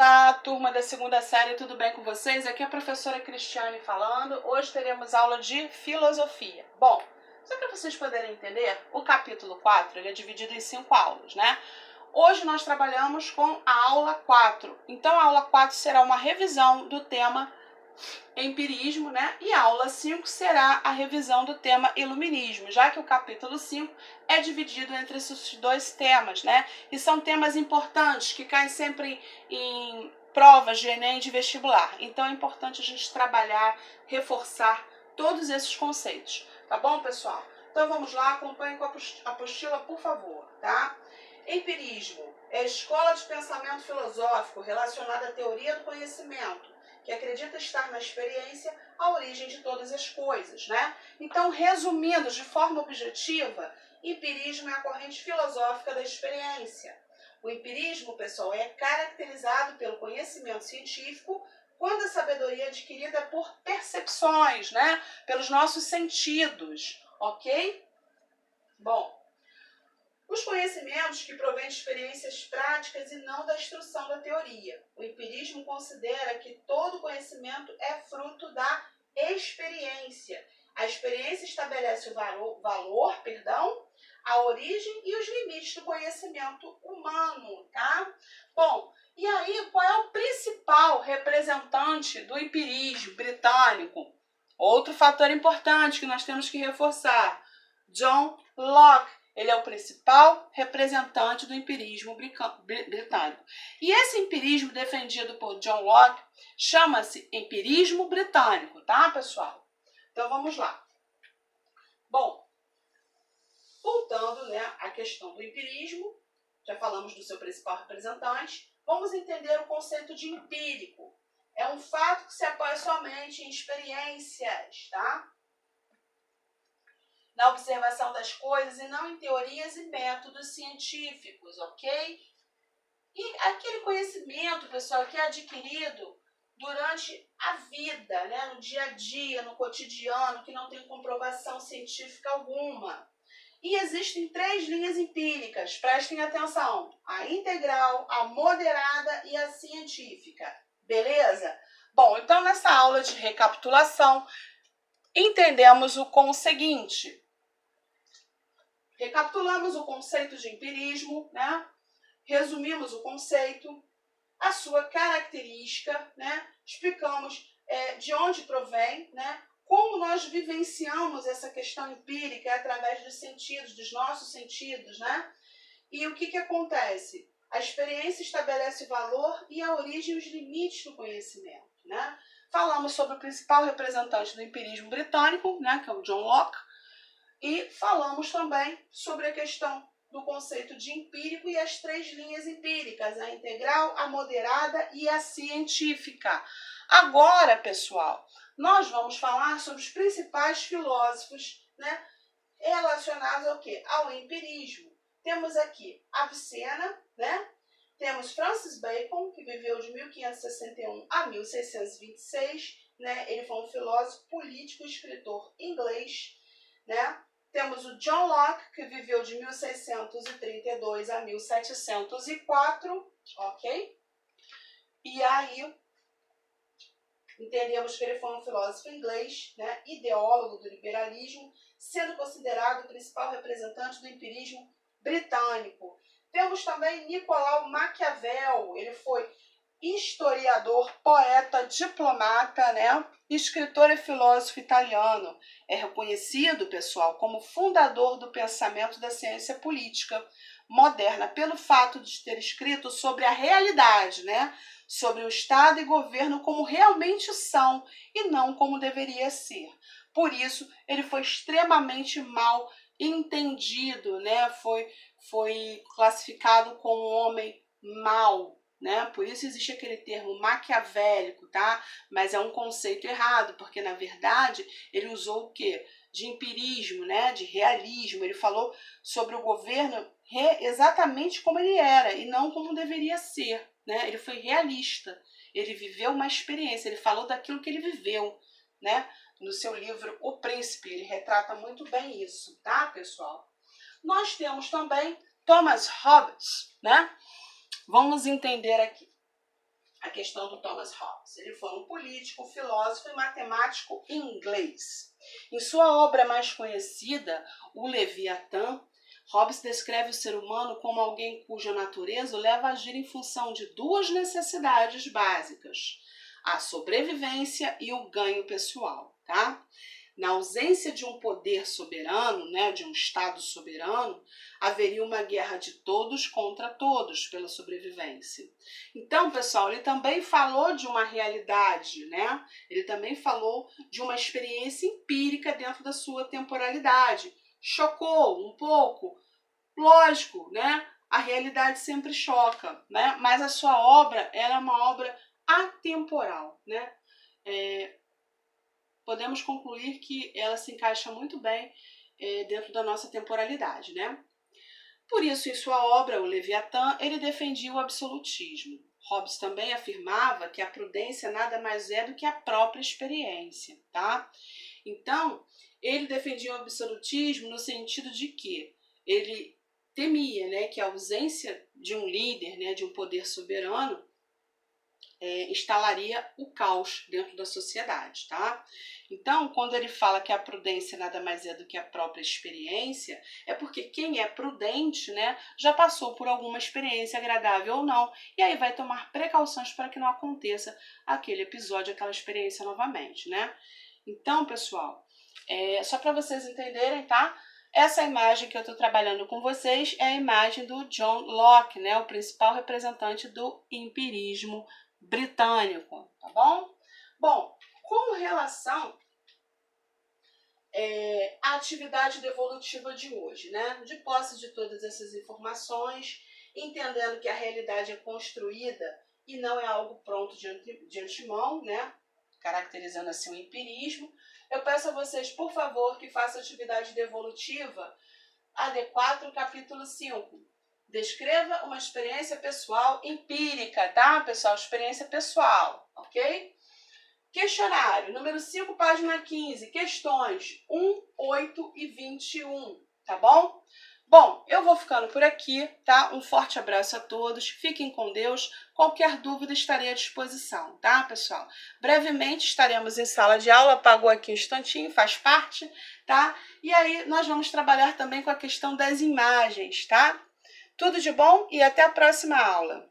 Olá, turma da segunda série, tudo bem com vocês? Aqui é a professora Cristiane falando. Hoje teremos aula de filosofia. Bom, só para vocês poderem entender, o capítulo 4 ele é dividido em 5 aulas, né? Hoje nós trabalhamos com a aula 4. Então a aula 4 será uma revisão do tema empirismo, né? E a aula 5 será a revisão do tema iluminismo, já que o capítulo 5 é dividido entre esses dois temas, né? E são temas importantes que caem sempre em provas de Enem e de vestibular. Então é importante a gente trabalhar, reforçar todos esses conceitos. Tá bom, pessoal? Então vamos lá, acompanhem com a apostila, por favor, tá? Empirismo é a escola de pensamento filosófico relacionada à teoria do conhecimento, que acredita estar na experiência a origem de todas as coisas, né? Então, resumindo de forma objetiva, empirismo é a corrente filosófica da experiência. O empirismo, pessoal, é caracterizado pelo conhecimento científico quando a sabedoria é adquirida por percepções, né? Pelos nossos sentidos, ok? Bom, os conhecimentos que provêm de experiências práticas e não da instrução da teoria. O empirismo considera que todo conhecimento é fruto da experiência. A experiência estabelece o valor, a origem e os limites do conhecimento humano, tá? Bom, e aí qual é o principal representante do empirismo britânico? Outro fator importante que nós temos que reforçar, John Locke. Ele é o principal representante do empirismo britânico. E esse empirismo defendido por John Locke chama-se empirismo britânico, tá, pessoal? Então vamos lá. Bom, voltando, né, à questão do empirismo, já falamos do seu principal representante, vamos entender o conceito de empírico. É um fato que se apoia somente em experiências, tá? Na observação das coisas e não em teorias e métodos científicos, ok? E aquele conhecimento, pessoal, que é adquirido durante a vida, né? No dia a dia, no cotidiano, que não tem comprovação científica alguma. E existem 3 linhas empíricas, prestem atenção: a integral, a moderada e a científica, beleza? Bom, então nessa aula de recapitulação, entendemos o seguinte. Recapitulamos o conceito de empirismo, né? Resumimos o conceito, a sua característica, né? Explicamos de onde provém, né? Como nós vivenciamos essa questão empírica através dos sentidos, dos nossos sentidos, né? E o que acontece? A experiência estabelece o valor e a origem e os limites do conhecimento, né? Falamos sobre o principal representante do empirismo britânico, né? Que é o John Locke. E falamos também sobre a questão do conceito de empírico e as 3 linhas empíricas, a integral, a moderada e a científica. Agora, pessoal, nós vamos falar sobre os principais filósofos, né, relacionados ao quê? Ao empirismo. Temos aqui Avicena, né? Temos Francis Bacon, que viveu de 1561 a 1626, né? Ele foi um filósofo, político e escritor inglês, né? Temos o John Locke, que viveu de 1632 a 1704, ok? E aí, entendemos que ele foi um filósofo inglês, né, ideólogo do liberalismo, sendo considerado o principal representante do empirismo britânico. Temos também Nicolau Maquiavel, ele foi historiador, poeta, diplomata, né? Escritor e filósofo italiano. É reconhecido, pessoal, como fundador do pensamento da ciência política moderna pelo fato de ter escrito sobre a realidade, né? Sobre o Estado e governo como realmente são e não como deveria ser. Por isso, ele foi extremamente mal entendido, né? Foi classificado como um homem mau, né? Por isso existe aquele termo maquiavélico, tá? Mas é um conceito errado, porque na verdade ele usou o quê? De empirismo, né? De realismo. Ele falou sobre o governo exatamente como ele era e não como deveria ser, né? Ele foi realista. Ele viveu uma experiência, ele falou daquilo que ele viveu, né? No seu livro O Príncipe, ele retrata muito bem isso, tá, pessoal? Nós temos também Thomas Hobbes, né? Vamos entender aqui. a questão do Thomas Hobbes. Ele foi um político, filósofo e matemático inglês. Em sua obra mais conhecida, O Leviatã, Hobbes descreve o ser humano como alguém cuja natureza o leva a agir em função de duas necessidades básicas: a sobrevivência e o ganho pessoal, tá? Na ausência de um poder soberano, né, de um Estado soberano, haveria uma guerra de todos contra todos pela sobrevivência. Então, pessoal, ele também falou de uma realidade, né? Ele também falou de uma experiência empírica dentro da sua temporalidade. Chocou um pouco, lógico, né? A realidade sempre choca, né? Mas a sua obra era uma obra atemporal, né? Podemos concluir que ela se encaixa muito bem dentro da nossa temporalidade, né? Por isso, em sua obra, O Leviatã, ele defendia o absolutismo. Hobbes também afirmava que a prudência nada mais é do que a própria experiência, tá? Então, ele defendia o absolutismo no sentido de que ele temia, né, que a ausência de um líder, né, de um poder soberano, instalaria o caos dentro da sociedade, tá? Então, quando ele fala que a prudência nada mais é do que a própria experiência, é porque quem é prudente, né, já passou por alguma experiência agradável ou não, e aí vai tomar precauções para que não aconteça aquele episódio, aquela experiência novamente, né? Então, pessoal, só para vocês entenderem, tá? Essa imagem que eu estou trabalhando com vocês é a imagem do John Locke, né, o principal representante do empirismo britânico, tá bom? Bom, com relação à atividade devolutiva de hoje, né? De posse de todas essas informações, entendendo que a realidade é construída e não é algo pronto de antemão, né? Caracterizando assim o empirismo, eu peço a vocês, por favor, que façam a atividade devolutiva AD4, capítulo 5. Descreva uma experiência pessoal empírica, tá, pessoal? Experiência pessoal, ok? Questionário, número 5, página 15. Questões 1, 8 e 21, tá bom? Bom, eu vou ficando por aqui, tá? Um forte abraço a todos, fiquem com Deus. Qualquer dúvida estarei à disposição, tá, pessoal? Brevemente estaremos em sala de aula, apagou aqui um instantinho, faz parte, tá? E aí nós vamos trabalhar também com a questão das imagens, tá? Tudo de bom e até a próxima aula.